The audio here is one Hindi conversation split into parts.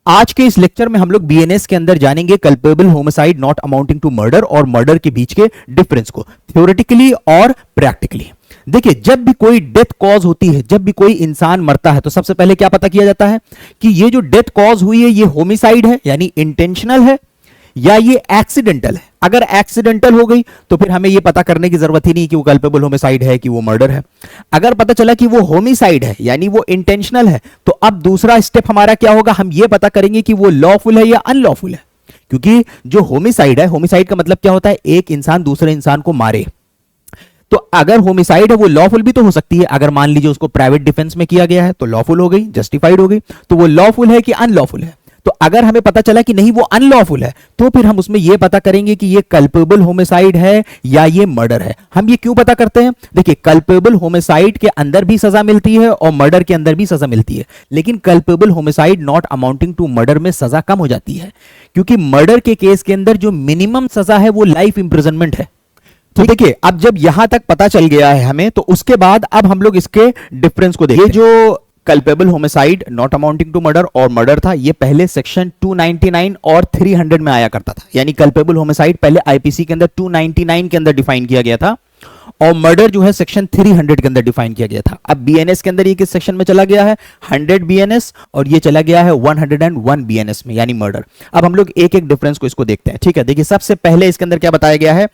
आज के इस लेक्चर में हम लोग बीएनएस के अंदर जानेंगे culpable homicide not amounting to murder और मर्डर के बीच के डिफरेंस को थ्योरेटिकली और प्रैक्टिकली। देखिए, जब भी कोई डेथ कॉज होती है, जब भी कोई इंसान मरता है, तो सबसे पहले क्या पता किया जाता है कि ये जो डेथ कॉज हुई है ये होमिसाइड है यानी इंटेंशनल है या ये एक्सीडेंटल है। अगर एक्सीडेंटल हो गई तो फिर हमें ये पता करने की जरूरत ही नहीं कि वो कल्पेबल होमिसाइड है कि वो मर्डर है। अगर पता चला कि वो होमिसाइड है यानी वो इंटेंशनल है, तो अब दूसरा स्टेप हमारा क्या होगा, हम ये पता करेंगे कि वो लॉफुल है या अनलॉफुल है। क्योंकि जो होमिसाइड है, होमिसाइड का मतलब क्या होता है, एक इंसान दूसरे इंसान को मारे। तो अगर होमिसाइड है वो लॉफुल भी तो हो सकती है। अगर मान लीजिए उसको प्राइवेट डिफेंस में किया गया है तो लॉफुल हो गई, जस्टिफाइड हो गई। तो वो लॉफुल है कि अनलॉफुल है। तो अगर हमें पता चला कि नहीं वो अनलॉफुल है, तो फिर हम उसमें यह पता करेंगे कि ये कल्पेबल होमिसाइड है या ये मर्डर है। हम ये क्यों पता करते हैं? देखिए, कल्पेबल होमिसाइड के अंदर भी सजा मिलती है और मर्डर के अंदर भी सजा मिलती है, लेकिन culpable homicide not amounting to murder में सजा कम हो जाती है, क्योंकि मर्डर के केस के अंदर जो मिनिमम सजा है वो लाइफ इंप्रिजनमेंट है। तो देखिए, अब जब यहां तक पता चल गया है हमें, तो उसके बाद अब हम लोग इसके डिफरेंस को देखें। जो culpable homicide not amounting to murder और मर्डर था, ये पहले सेक्शन 299 और 300 में आया करता था। यानी कल्पेबल होमिसाइड पहले आईपीसी के अंदर 299 के अंदर डिफाइन किया गया था और मर्डर जो है सेक्शन 300 के अंदर डिफाइन किया गया था। अब बीएनएस के अंदर ये किस सेक्शन में चला गया है? 100 बीएनएस, और ये चला गया है 101 बीएनएस में यानी मर्डर। अब हम लोग एक एक डिफरेंस को इसको देखते हैं। ठीक है, देखिए, सबसे पहले इसके अंदर क्या बताया गया है,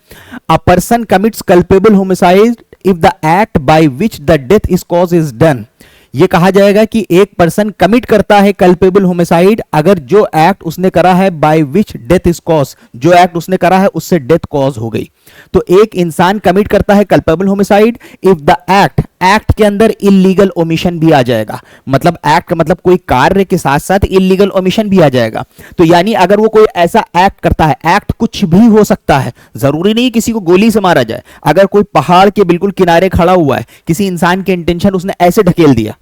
a person commits culpable homicide if the act by which the death is cause is done. ये कहा जाएगा कि एक पर्सन कमिट करता है कल्पेबल होमिसाइड अगर जो एक्ट उसने करा है by which death is cause, जो एक्ट उसने करा है उससे डेथ कॉज हो गई। तो एक इंसान कमिट करता है culpable homicide if the act, act के अंदर इलीगल ओमिशन भी आ जाएगा। मतलब एक्ट का मतलब कोई कार्य के साथ साथ इलीगल ओमिशन भी आ जाएगा। तो यानी अगर वो कोई ऐसा एक्ट करता है, एक्ट कुछ भी हो सकता है, जरूरी नहीं किसी को गोली से मारा जाए। अगर कोई पहाड़ के बिल्कुल किनारे खड़ा हुआ है, किसी इंसान के इंटेंशन उसने ऐसे ढकेल दिया,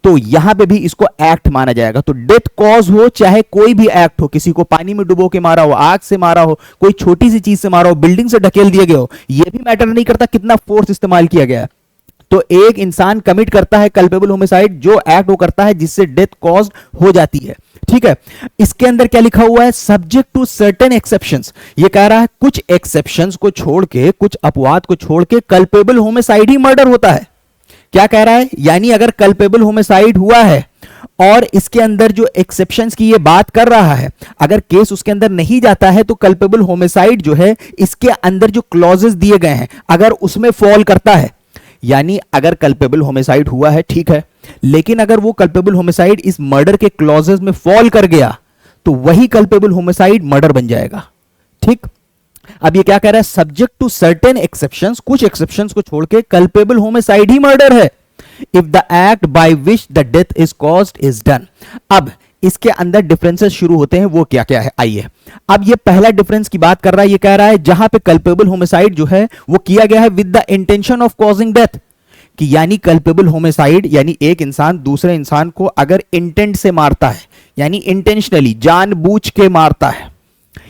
तो यहां पे भी इसको एक्ट माना जाएगा। तो डेथ कॉज हो चाहे कोई भी एक्ट हो, किसी को पानी में डुबो के मारा हो, आग से मारा हो, कोई छोटी सी चीज से मारा हो, बिल्डिंग से ढकेल दिया गया हो, यह भी मैटर नहीं करता कितना फोर्स इस्तेमाल किया गया है। तो एक इंसान कमिट करता है कल्पेबल होमिसाइड जो एक्ट वो करता है जिससे डेथ कॉज हो जाती है। ठीक है, इसके अंदर क्या लिखा हुआ है, सब्जेक्ट टू सर्टेन एक्सेप्शंस। ये कह रहा है कुछ एक्सेप्शंस को छोड़ के, कुछ अपवाद को छोड़ के कल्पेबल होमिसाइड ही मर्डर होता है। क्या कह रहा है, यानी अगर कल्पेबल होमिसाइड हुआ है और इसके अंदर जो एक्सेप्शंस की ये बात कर रहा है, अगर केस उसके अंदर नहीं जाता है तो कल्पेबल होमिसाइड जो है इसके अंदर जो क्लॉजेस दिए गए हैं अगर उसमें फॉल करता है, यानी अगर कल्पेबल होमिसाइड हुआ है ठीक है, लेकिन अगर वो कल्पेबल होमिसाइड इस मर्डर के क्लॉजेस में फॉल कर गया तो वही कल्पेबल होमिसाइड मर्डर बन जाएगा। ठीक, अब ये क्या कह रहा है, सब्जेक्ट टू सर्टेन एक्सेप्शंस, कुछ एक्सेप्शंस को छोड़ के कल्पेबल होमिसाइड ही मर्डर है if the act by which the death is caused is done. अब इसके अंदर डिफरेंसेस शुरू होते हैं, वो क्या क्या है आइए। अब ये पहला डिफरेंस की बात कर रहा है, ये कह रहा है जहां पे कल्पेबल होमिसाइड जो है वो किया गया है with the intention of causing death, कि यानी कल्पेबल होमिसाइड यानी एक इंसान दूसरे इंसान को अगर इंटेंट से मारता है, यानी इंटेंशनली जानबूझ के मारता है।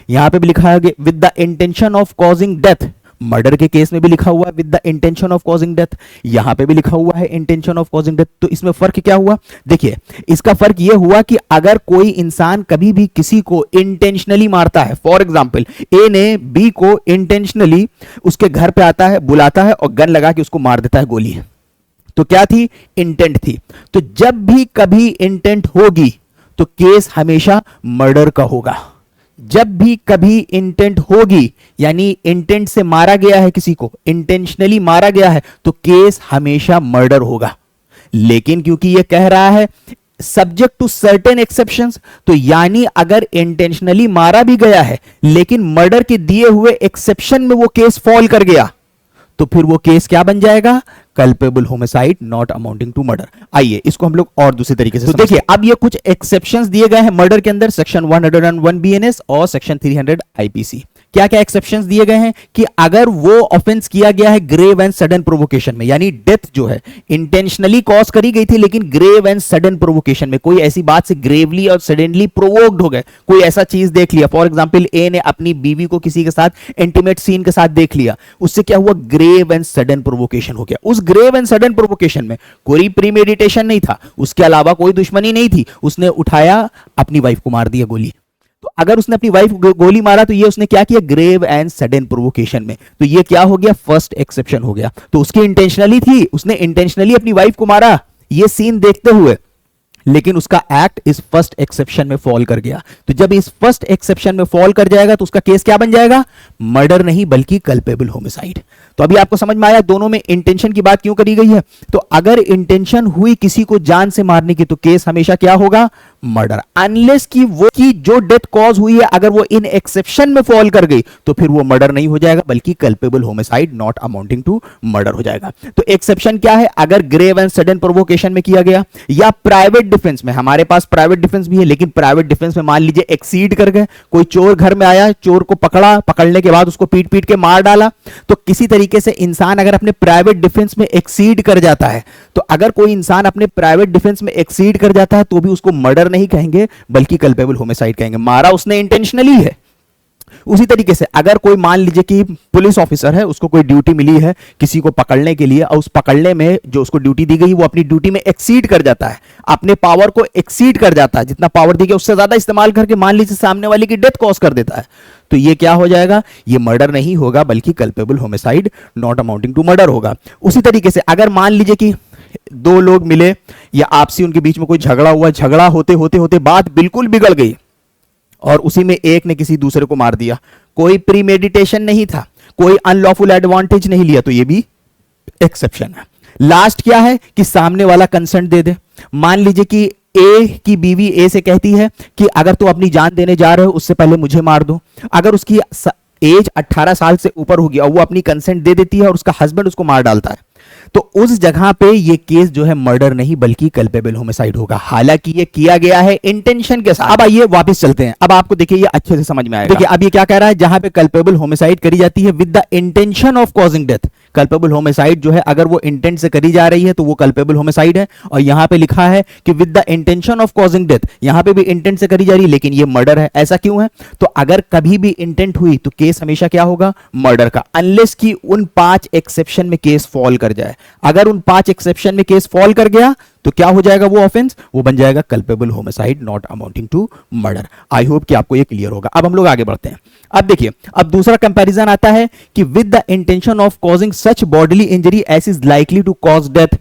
यहां पे भी लिखा है with the intention of causing death, murder के केस में भी लिखा हुआ है with the intention of causing death, यहां पे भी लिखा हुआ है इंटेंशन ऑफ कॉजिंग डेथ। तो इसमें फर्क क्या हुआ, देखिए इसका फर्क यह हुआ कि अगर कोई इंसान कभी भी किसी को इंटेंशनली मारता है, फॉर एग्जांपल ए ने बी को इंटेंशनली उसके घर पे आता है, बुलाता है और गन लगा के उसको मार देता है गोली, तो क्या थी, इंटेंट थी। तो जब भी कभी इंटेंट होगी तो केस हमेशा मर्डर का होगा। जब भी कभी इंटेंट होगी यानी इंटेंट से मारा गया है, किसी को इंटेंशनली मारा गया है, तो केस हमेशा मर्डर होगा। लेकिन क्योंकि यह कह रहा है सब्जेक्ट टू सर्टेन एक्सेप्शंस, तो यानी अगर इंटेंशनली मारा भी गया है लेकिन मर्डर के दिए हुए एक्सेप्शन में वो केस फॉल कर गया, तो फिर वो केस क्या बन जाएगा, culpable homicide not amounting to murder. आइए इसको हम लोग और दूसरी तरीके से तो देखिए, अब ये कुछ एक्सेप्शंस दिए गए हैं मर्डर के अंदर, सेक्शन 101 बीएनएस और सेक्शन 300 आईपीसी। क्या क्या एक्सेप्शंस दिए गए हैं कि अगर वो ऑफेंस किया गया है ग्रेव एंड सडन प्रोवोकेशन में, यानी डेथ जो है इंटेंशनली कॉज करी गई थी लेकिन ग्रेव एंड सडन प्रोवोकेशन में, कोई ऐसी बात से ग्रेवली और सडनली प्रोवोक्ड हो गए, कोई ऐसा चीज देख लिया, फॉर एग्जांपल ए ने अपनी बीवी को किसी के साथ इंटीमेट सीन के साथ देख लिया, उससे क्या हुआ, ग्रेव एंड सडन प्रोवोकेशन हो गया। उस ग्रेव एंड सडन प्रोवोकेशन में कोई प्रीमेडिटेशन नहीं था, उसके अलावा कोई दुश्मनी नहीं थी, उसने उठाया अपनी वाइफ को मार दिया गोली। तो अगर उसने अपनी वाइफ को गोली मारा तो ये उसने क्या किया, ग्रेव एंड सडन प्रोवोकेशन में, तो ये क्या हो गया, फर्स्ट एक्सेप्शन हो गया। तो उसकी इंटेंशनली थी, उसने इंटेंशनली अपनी वाइफ को मारा ये सीन देखते हुए, लेकिन उसका एक्ट इस फर्स्ट एक्सेप्शन में फॉल कर गया। तो जब इस फर्स्ट एक्सेप्शन में फॉल कर जाएगा तो उसका केस क्या बन जाएगा, मर्डर नहीं बल्कि कल्पेबल होमिसाइड। तो अभी आपको समझ में आया दोनों में इंटेंशन की बात क्यों करी गई है। तो अगर इंटेंशन हुई किसी को जान से मारने की तो केस हमेशा क्या होगा, मर्डर, अनलेस कि वो की जो डेथ कॉज हुई है अगर वो इन एक्सेप्शन में फॉल कर गई तो फिर वो मर्डर नहीं हो जाएगा बल्कि culpable homicide not amounting to murder हो जाएगा। तो एक्सेप्शन क्या है, अगर ग्रेव एंड सडन प्रोवोकेशन में किया गया या प्राइवेट डिफेंस में, हमारे पास प्राइवेट डिफेंस भी है लेकिन प्राइवेट डिफेंस में मान लीजिए एक्सीड कर गए, कोई चोर घर में आया, चोर को पकड़ा, पकड़ने के बाद उसको पीट पीट के मार डाला, तो किसी तरीके से इंसान अगर अपने प्राइवेट डिफेंस में एक्सीड कर जाता है, तो अगर कोई इंसान अपने प्राइवेट डिफेंस में एक्सीड कर जाता है तो भी उसको मर्डर नहीं कहेंगे बल्कि कल्पेबल होमिसाइड कहेंगे, मारा उसने इंटेंशनली है। उसी तरीके से अगर कोई मान लीजिए कि पुलिस ऑफिसर है, उसको कोई ड्यूटी मिली है किसी को पकड़ने के लिए, और उस पकड़ने में जो उसको ड्यूटी दी गई वो अपनी ड्यूटी में एक्सीड कर जाता है, अपने पावर को एक्सीड कर जाता है, जितना पावर दी गई उससे ज्यादा इस्तेमाल करके मान लीजिए सामने वाले की डेथ कॉज कर देता है, तो ये क्या हो जाएगा, ये मर्डर नहीं होगा बल्कि culpable homicide not amounting to murder होगा। उसी तरीके से अगर मान लीजिए कि दो लोग मिले या आपसी उनके बीच में कोई झगड़ा हुआ, झगड़ा होते होते होते बात बिल्कुल बिगड़ गई और उसी में एक ने किसी दूसरे को मार दिया, कोई प्रीमेडिटेशन नहीं था, कोई अनलॉफुल एडवांटेज नहीं लिया, तो ये भी एक्सेप्शन है। लास्ट क्या है कि सामने वाला कंसेंट दे दे। मान लीजिए कि ए की बीवी ए से कहती है कि अगर तू अपनी जान देने जा रहे हो उससे पहले मुझे मार दो। अगर उसकी एज 18 साल से ऊपर होगी और वो अपनी कंसेंट दे देती है और उसका हस्बैंड उसको मार डालता है, तो उस जगह पे ये केस जो है मर्डर नहीं बल्कि कल्पेबल होमिसाइड होगा, हालांकि ये किया गया है इंटेंशन के साथ। अब आइए वापस चलते हैं, अब आपको देखिए ये अच्छे से समझ में आएगा। देखिए अब ये क्या कह रहा है, जहां पे कल्पेबल होमिसाइड करी जाती है with the intention of causing death, culpable homicide जो है अगर वो इंटेंट से करी जा रही है तो वो कल्पेबल होमिसाइड है। और यहां पे लिखा है कि with the intention of causing death, यहां पे भी इंटेंट से करी जा रही है लेकिन ये मर्डर है। ऐसा क्यों है, तो अगर कभी भी इंटेंट हुई तो केस हमेशा क्या होगा, मर्डर का, अनलेस कि उन 5 एक्सेप्शन में केस फॉल कर जाए। अगर उन 5 एक्सेप्शन में केस फॉल कर गया तो क्या हो जाएगा वो ऑफेंस, वो बन जाएगा culpable homicide not amounting to murder. I hope कि आपको ये क्लियर होगा। अब हम लोग आगे बढ़ते हैं। अब देखिए अब दूसरा कंपैरिजन आता है कि with the intention of causing such bodily injury as is likely to cause death.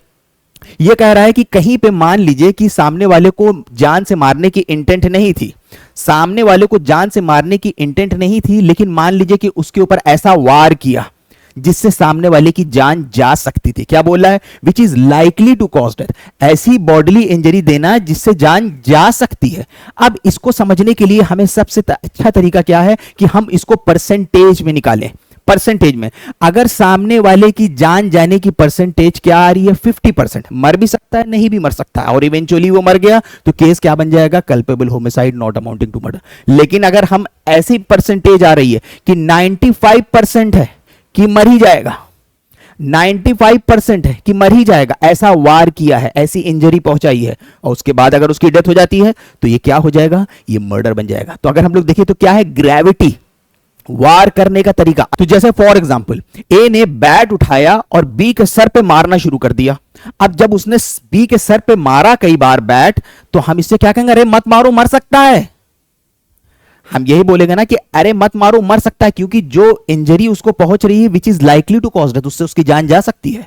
ये कह रहा है कि कहीं पे मान लीजिए कि सामने वाले को जान से मारने की इंटेंट नहीं थी, सामने वाले को जान से मारने की इंटेंट नहीं थी, लेकिन मान लीजिए कि उसके ऊपर ऐसा वार किया जिससे सामने वाले की जान जा सकती थी। क्या बोला है, which is likely to cause death, ऐसी बॉडीली इंजरी देना जिससे जान जा सकती है। अब इसको समझने के लिए हमें सबसे अच्छा तरीका क्या है कि हम इसको परसेंटेज में निकालें। परसेंटेज में अगर सामने वाले की जान जाने की परसेंटेज क्या आ रही है, 50%, मर भी सकता है नहीं भी मर सकता है और इवेंचुअली वो मर गया तो केस क्या बन जाएगा, culpable homicide not amounting to murder. लेकिन अगर हम ऐसी परसेंटेज आ रही है कि 95% है कि मर ही जाएगा, 95% है कि मर ही जाएगा, ऐसा वार किया है, ऐसी इंजरी पहुंचाई है और उसके बाद अगर उसकी डेथ हो जाती है तो ये क्या हो जाएगा, ये मर्डर बन जाएगा। तो अगर हम लोग देखें तो क्या है, ग्रेविटी, वार करने का तरीका। तो जैसे फॉर एग्जांपल ए ने बैट उठाया और बी के सर पे मारना शुरू कर दिया। अब जब उसने बी के सर पे मारा कई बार बैट, तो हम इससे क्या कहेंगे, अरे मत मारो मर सकता है। हम यही बोलेंगे ना कि अरे मत मारो मर सकता है, क्योंकि जो इंजरी उसको पहुंच रही है which is likely to cause death, उससे उसकी जान जा सकती है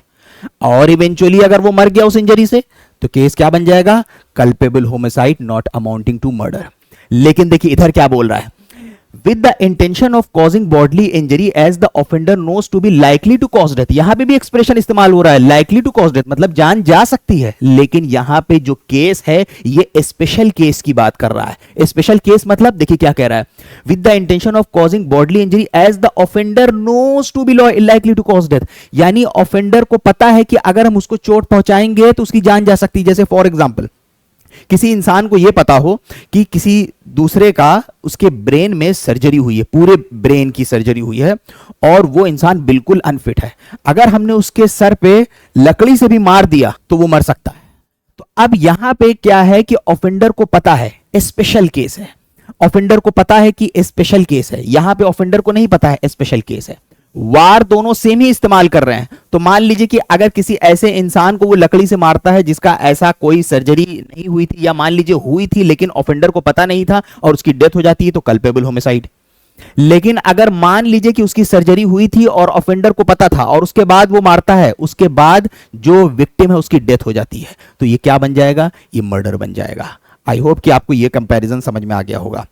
और इवेंचुअली अगर वो मर गया उस इंजरी से तो केस क्या बन जाएगा, culpable homicide not amounting to murder. लेकिन देखिए इधर क्या बोल रहा है, with the intention of causing bodily injury as the offender knows to be likely to cause death। यहां पे भी एक्सप्रेशन इस्तेमाल हो रहा है likely to cause death, मतलब जान जा सकती है। लेकिन यहां पे जो केस है ये स्पेशल केस की बात कर रहा है। स्पेशल केस मतलब देखिए क्या कह रहा है, with the intention of causing bodily injury as the offender knows to be likely to cause death, यानी ऑफेंडर को पता है कि अगर हम उसको चोट पहुंचाएंगे तो उसकी जान जा सकती है। जैसे फॉर एग्जाम्पल किसी इंसान को यह पता हो कि किसी दूसरे का उसके ब्रेन में सर्जरी हुई है, पूरे ब्रेन की सर्जरी हुई है, और वो इंसान बिल्कुल अनफिट है, अगर हमने उसके सर पे लकड़ी से भी मार दिया तो वो मर सकता है। तो अब यहां पे क्या है कि ऑफेंडर को पता है स्पेशल केस है, ऑफेंडर को पता है कि स्पेशल केस है, यहां पे ऑफेंडर को नहीं पता है स्पेशल केस है। वार दोनों सेम ही इस्तेमाल कर रहे हैं। तो मान लीजिए कि अगर किसी ऐसे इंसान को वो लकड़ी से मारता है जिसका ऐसा कोई सर्जरी नहीं हुई थी, या मान लीजिए हुई थी लेकिन ऑफेंडर को पता नहीं था और उसकी डेथ हो जाती है, तो कल्पेबल होमिसाइड। लेकिन अगर मान लीजिए कि उसकी सर्जरी हुई थी और ऑफेंडर को पता था और उसके बाद वो मारता है, उसके बाद जो विक्टिम है उसकी डेथ हो जाती है, तो ये क्या बन जाएगा? ये मर्डर बन जाएगा। आई होप कि आपको ये कंपैरिजन समझ में आ गया होगा।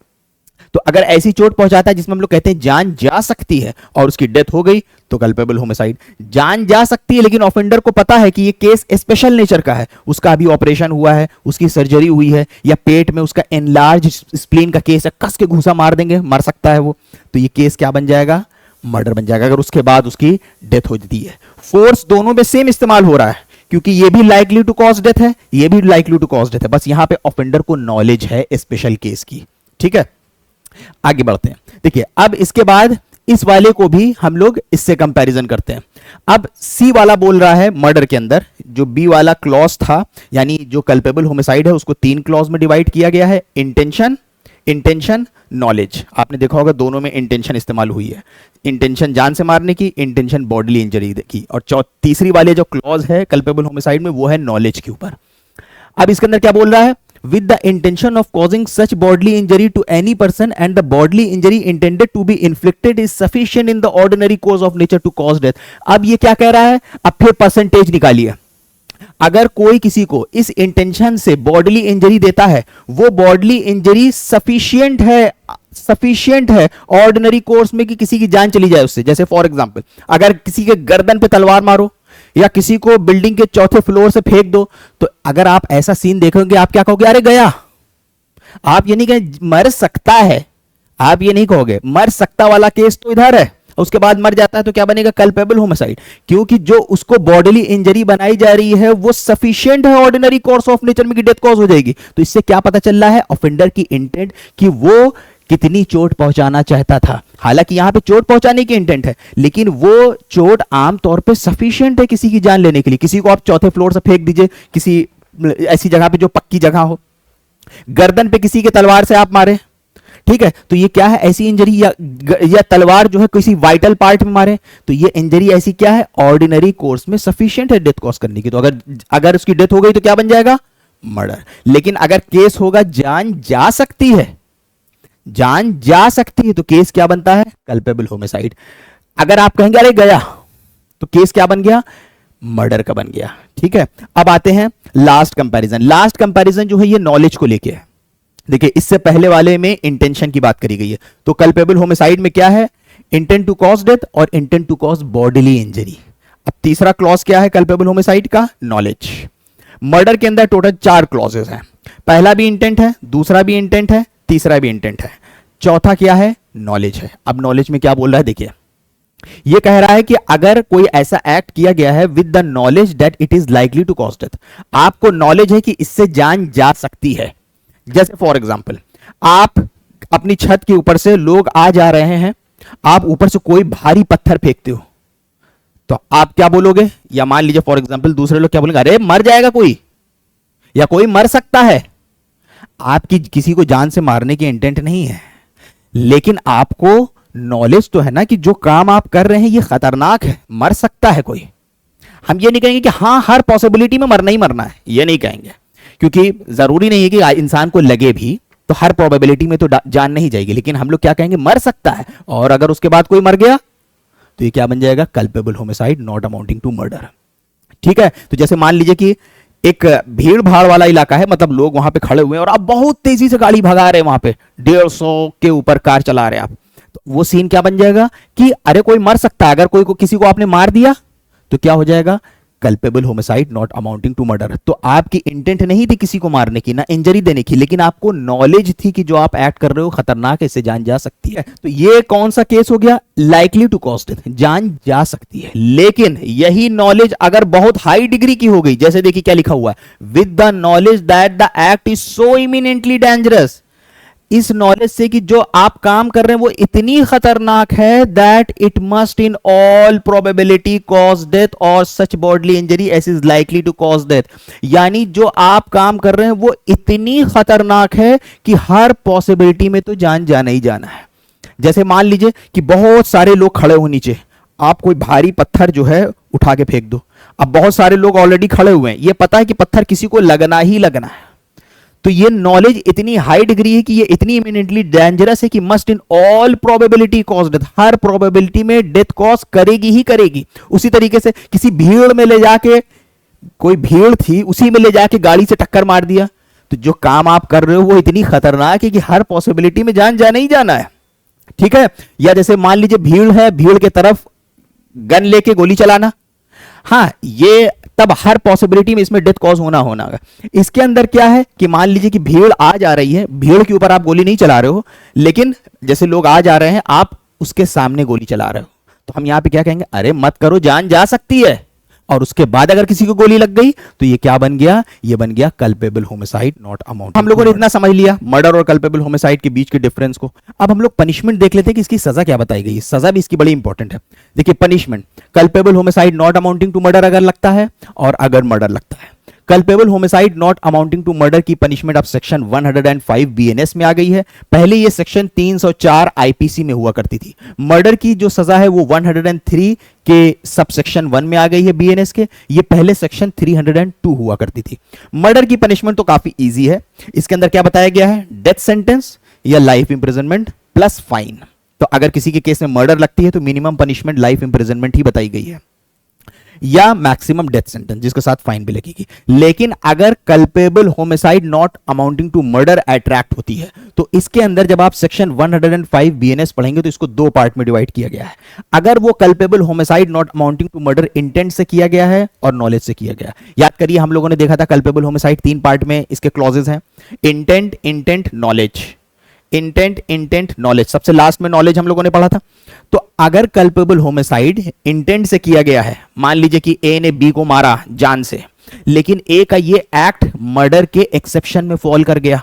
तो अगर ऐसी चोट पहुंचाता है जिसमें हम लोग कहते हैं जान जा सकती है और उसकी डेथ हो गई, तो कल्पेबल होमिसाइड। जान जा सकती है लेकिन ऑफेंडर को पता है कि ये केस स्पेशल नेचर का है, उसका अभी ऑपरेशन हुआ है, उसकी सर्जरी हुई है, या पेट में उसका एनलार्ज स्प्लीन का केस है, कस के घूसा मार देंगे, मर सकता है वो, तो ये केस क्या बन जाएगा? मर्डर बन जाएगा, अगर उसके बाद उसकी डेथ हो जाती है। फोर्स दोनों में सेम इस्तेमाल हो रहा है, क्योंकि ये भी लाइकली टू कॉज डेथ है, ये भी लाइकली टू कॉज डेथ है, बस यहां पे ऑफेंडर को नॉलेज है स्पेशल केस की। ठीक है, आगे बढ़ते हैं। देखिए, अब इसके बाद इस वाले को भी हम लोग इससे कंपैरिजन करते हैं। अब सी वाला बोल रहा है मर्डर के अंदर, जो बी वाला क्लॉज था, यानी जो कल्पेबल होमिसाइड है उसको 3 क्लॉज में डिवाइड किया गया है, इंटेंशन, इंटेंशन, नॉलेज। आपने देखा होगा दोनों में इंटेंशन इस्तेमाल हुई है, इंटेंशन जान से मारने की, इंटेंशन बॉडीली इंजरी की, और तीसरी वाले जो क्लॉज है कल्पेबल होमिसाइड में वो है नॉलेज के ऊपर। अब इसके अंदर क्या बोल रहा है? with the intention of causing such bodily injury to any person and the bodily injury intended to be inflicted is sufficient in the ordinary course of nature to cause death। अब ये क्या कह रहा है? अब फिर परसेंटेज निकालिए। अगर कोई किसी को इस इंटेंशन से बॉडीली इंजरी देता है, वो बॉडीली इंजरी सफिशिएंट है ऑर्डिनरी कोर्स में कि किसी की जान चली जाए उससे। जैसे फॉर एग्जांपल, अगर किसी के गर्दन पे तलवार मारो या किसी को बिल्डिंग के 4थे फ्लोर से फेंक दो, तो अगर आप ऐसा सीन देखोगे आप क्या कहोगे? अरे गया। आप ये नहीं कहें मर सकता है, आप ये नहीं कहोगे। मर सकता वाला केस तो इधर है, उसके बाद मर जाता है तो क्या बनेगा? कल्पेबल होमिसाइड, क्योंकि जो उसको बॉडीली इंजरी बनाई जा रही है वो सफिशिएंट है ऑर्डिनरी कोर्स ऑफ नेचर में कि डेथ कॉज हो जाएगी। तो इससे क्या पता चल रहा है? ऑफेंडर की इंटेंट, कि वो कितनी चोट पहुंचाना चाहता था। हालांकि यहां पे चोट पहुंचाने की इंटेंट है, लेकिन वो चोट आमतौर पे सफिशिएंट है किसी की जान लेने के लिए। किसी को आप 4थे फ्लोर से फेंक दीजिए, किसी ऐसी जगह पे जो पक्की जगह हो, गर्दन पे किसी के तलवार से आप मारे, ठीक है, तो ये क्या है? ऐसी इंजरी, या तलवार जो है किसी वाइटल पार्ट में मारे, तो ये इंजरी ऐसी क्या है? ऑर्डिनरी कोर्स में सफिशिएंट है डेथ कॉज करने की। तो अगर उसकी डेथ हो गई तो क्या बन जाएगा? मर्डर। लेकिन अगर केस होगा जान जा सकती है, जान जा सकती है, तो केस क्या बनता है? Culpable homicide. अगर आप कहेंगे अरे गया, तो केस क्या बन गया? मर्डर का बन गया। ठीक है, अब आते हैं लास्ट कंपैरिजन। लास्ट कंपैरिजन जो है ये नॉलेज को लेके है। देखिए, इससे पहले वाले में इंटेंशन की बात करी गई है, तो कल्पेबल होमिसाइड में क्या है? इंटेंट टू कॉज डेथ और intent to cause bodily injury. अब तीसरा क्लॉज क्या है कल्पेबल होमिसाइड का? नॉलेज। मर्डर के अंदर टोटल 4 क्लॉजेस हैं। पहला भी इंटेंट है, दूसरा भी इंटेंट है, तीसरा भी इंटेंट है, चौथा क्या है? नॉलेज है। अब नॉलेज में क्या बोल रहा है? देखिए, ये कह रहा है कि अगर कोई ऐसा एक्ट किया गया है with the knowledge that it is likely to cause death, आपको नॉलेज है कि इससे जान जा सकती है। जैसे फॉर एग्जांपल, आप अपनी छत के ऊपर से लोग आ जा रहे हैं, आप ऊपर से कोई भारी पत्थर फेंकते हो, तो आप क्या बोलोगे? या मान लीजिए फॉर एग्जांपल दूसरे लोग क्या बोलेंगे? अरे मर जाएगा कोई, या कोई मर सकता है। आपकी किसी को जान से मारने की इंटेंट नहीं है, लेकिन आपको नॉलेज तो है ना कि जो काम आप कर रहे हैं ये खतरनाक है, मर सकता है कोई। हम ये नहीं कहेंगे कि हाँ हर पॉसिबिलिटी में मरना ही मरना है, ये नहीं कहेंगे, क्योंकि जरूरी नहीं है कि इंसान को लगे भी तो हर प्रोबेबिलिटी में तो जान नहीं जाएगी। लेकिन हम लोग क्या कहेंगे? मर सकता है, और अगर उसके बाद कोई मर गया तो ये क्या बन जाएगा? Culpable homicide not amounting to murder. ठीक है, तो जैसे मान लीजिए कि एक भीड़ भाड़ वाला इलाका है, मतलब लोग वहां पे खड़े हुए हैं और आप बहुत तेजी से गाड़ी भगा रहे हैं, वहां पे 150 के ऊपर कार चला रहे हैं आप, तो वो सीन क्या बन जाएगा कि अरे कोई मर सकता है। अगर कोई को किसी को आपने मार दिया तो क्या हो जाएगा? Culpable homicide not amounting to murder. तो आपकी इंटेंट नहीं थी किसी को मारने की, ना इंजरी देने की, लेकिन आपको नॉलेज थी कि जो आप एक्ट कर रहे हो खतरनाक है, इससे जान जा सकती है। तो ये कौन सा केस हो गया? लाइकली टू कॉज डेथ, जान जा सकती है। लेकिन यही नॉलेज अगर बहुत हाई डिग्री की हो गई, जैसे देखिए क्या लिखा हुआ है, with the knowledge that the act is so eminently dangerous, इस नॉलेज से कि जो आप काम कर रहे हैं वो इतनी खतरनाक है, that it must in all probability cause death और such bodily injury as is likely to cause death. यानी जो आप काम कर रहे हैं वो इतनी खतरनाक है कि हर पॉसिबिलिटी में तो जान जाना ही जाना है। जैसे मान लीजिए कि बहुत सारे लोग खड़े हो नीचे, आप कोई भारी पत्थर जो है उठा के फेंक दो। अब बहुत सारे लोग ऑलरेडी खड़े हुए हैं, ये पता है कि पत्थर किसी को लगना ही लगना है। तो ये नॉलेज इतनी हाई डिग्री है कि ये इतनी इमिनेंटली डेंजरस है कि must in all probability cause death, her probability में डेथ कॉज करेगी ही करेगी। उसी तरीके से किसी भीड़ में ले जाके, कोई भीड़ थी उसी में ले जाके गाड़ी से टक्कर मार दिया, तो जो काम आप कर रहे हो वो इतनी खतरनाक है कि हर पॉसिबिलिटी में जान जाना ही जाना है। ठीक है। या जैसे मान लीजिए भीड़ है, भीड़ के तरफ गन लेके गोली चलाना, हाँ ये तब हर पॉसिबिलिटी में इसमें डेथ कॉज होना होगा। इसके अंदर क्या है कि मान लीजिए कि भीड़ आ जा रही है, भीड़ के ऊपर आप गोली नहीं चला रहे हो, लेकिन जैसे लोग आ जा रहे हैं आप उसके सामने गोली चला रहे हो, तो हम यहां पे क्या कहेंगे? अरे मत करो, जान जा सकती है। और उसके बाद अगर किसी को गोली लग गई तो ये क्या बन गया? ये बन गया कल्पेबल होमिसाइड नॉट अमाउंट। हम लोगों ने इतना समझ लिया मर्डर और कल्पेबल होमिसाइड के बीच के डिफरेंस को। अब हम लोग पनिशमेंट देख लेते हैं कि इसकी सजा क्या बताई गई है। सजा भी इसकी बड़ी इंपॉर्टेंट है। देखिए punishment, culpable homicide not amounting to murder अगर लगता है और अगर मर्डर लगता है, culpable homicide not amounting to murder की पनिशमेंट अब सेक्शन 105 बीएनएस में आ गई है। पहले ये सेक्शन 304 आईपीसी में हुआ करती थी। मर्डर की जो सजा है वो 103 के सब सेक्शन 1 में आ गई है बीएनएस के। ये पहले सेक्शन 302 हुआ करती थी। मर्डर की पनिशमेंट तो काफी इजी है। इसके अंदर क्या बताया गया है? डेथ सेंटेंस या लाइफ इंप्रिजनमेंट प्लस फाइन। तो अगर किसी के केस में मर्डर लगती है तो मिनिमम पनिशमेंट लाइफ इंप्रिजनमेंट ही बताई गई है, या मैक्सिमम डेथ सेंटेंस जिसके साथ फाइन भी लगेगी। लेकिन अगर culpable homicide not amounting to murder attract होती है तो इसके अंदर जब आप सेक्शन 105 बीएनएस पढ़ेंगे तो इसको दो पार्ट में डिवाइड किया गया है। अगर वो culpable homicide not amounting to murder intent से किया गया है और नॉलेज से किया गया है। याद करिए हम लोगों ने देखा था कल्पेबल होमिसाइड 3 पार्ट में इसके क्लॉजेज हैं, intent, intent, knowledge, intent, intent, knowledge. सबसे लास्ट में नॉलेज हम लोगों ने पढ़ा था। तो अगर कल्पेबल होमिसाइड इंटेंट से किया गया है, मान लीजिए कि ए ने बी को मारा जान से, लेकिन ए का ये एक्ट मर्डर के एक्सेप्शन में फॉल कर गया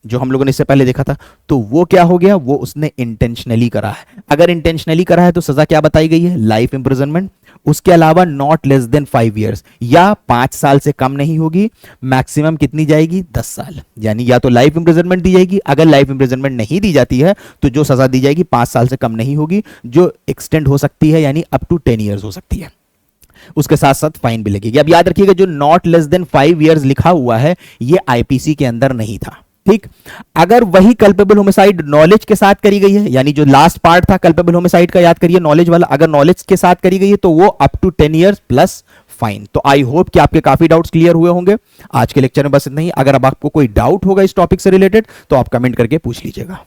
जो हम लोगों ने इससे पहले देखा था, तो वो क्या हो गया? वो उसने इंटेंशनली करा है। अगर इंटेंशनली करा है तो सजा क्या बताई गई है? Life imprisonment. उसके अलावा नॉट लेस देन 5 इयर्स, या 5 साल से कम नहीं होगी। मैक्सिमम कितनी जाएगी? 10 साल। यानी या तो लाइफ इंप्रिजनमेंट दी जाएगी, अगर लाइफ इंप्रिजनमेंट नहीं दी जाती है तो जो सजा दी जाएगी 5 साल से कम नहीं होगी, जो एक्सटेंड हो सकती है यानी अप टू 10 इयर्स हो सकती है। उसके साथ साथ फाइन भी लगेगी। अब याद रखिएगा जो नॉट लेस देन 5 इयर्स लिखा हुआ है ये आईपीसी के अंदर नहीं था। ठीक। अगर वही कल्पेबल होमिसाइड नॉलेज के साथ करी गई है, यानी जो लास्ट पार्ट था कल्पेबल होमिसाइड का, याद करिए नॉलेज वाला, अगर नॉलेज के साथ करी गई है तो वो up to 10 years plus fine. तो आई होप कि आपके काफी डाउट्स क्लियर हुए होंगे। आज के लेक्चर में बस इतना ही। अगर अब आपको कोई डाउट होगा इस टॉपिक से रिलेटेड तो आप कमेंट करके पूछ लीजिएगा।